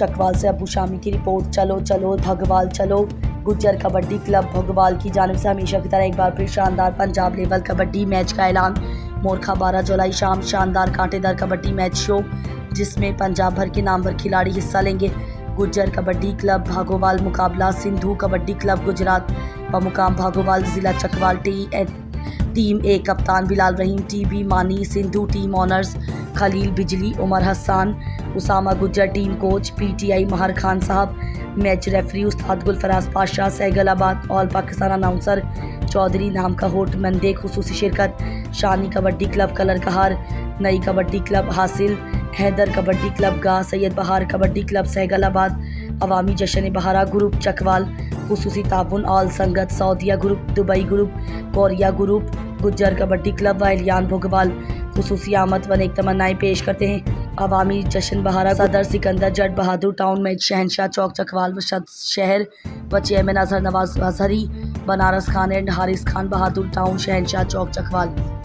चकवाल से अबू शामी की रिपोर्ट। चलो चलो भगवाल चलो। गुज्जर कबड्डी क्लब भगवाल की जानिब से हमेशा की तरह एक बार फिर शानदार पंजाब लेवल कबड्डी मैच का ऐलान। मोरखा 12 जुलाई शाम शानदार कांटेदार कबड्डी मैच शो, जिसमें पंजाब भर के नामवर खिलाड़ी हिस्सा लेंगे। गुज्जर कबड्डी क्लब भागोवाल मुकाबला सिंधु कबड्डी क्लब गुजरात बमुकाम भागोवाल जिला चकवाल टीम ए कप्तान बिलाल रहीम, टीबी मानी, Sindhu team owners Khalil Bijli, Umar Hassan, Usama Gujjar team coach, PTI Mahar Khan Sahab, match referee Ustad Gulfaraz Pasha, Saiglabad, all Pakistan announcer Chaudhry नाम का होट मंदे खुसूसी शिरकत। शानी कबड्डी क्लब कलर कहार, नई कबड्डी क्लब हासिल, हैदर कबड्डी क्लब गा, सैयद बहार कबड्डी क्लब सैगलाबाद, अवामी जश्न बहारा ग्रुप चकवाल, खुसूसी ताउन all Sangat Saudia group, Dubai group, Korea group, Gujjar kabaddi club Wahiliyan Bhogwal खुसूसी आमद व नेक तमन्नाएं पेश करते हैं। अवामी जश्न बहारा सदर सिकंदर जट बहादुर टाउन में शहनशाह चौक चकवाल व शहर व chairman Azhar Nawaz Azhari Banaras Khan and Haris Khan Bahadur town शहनशाह चौक चकवाल।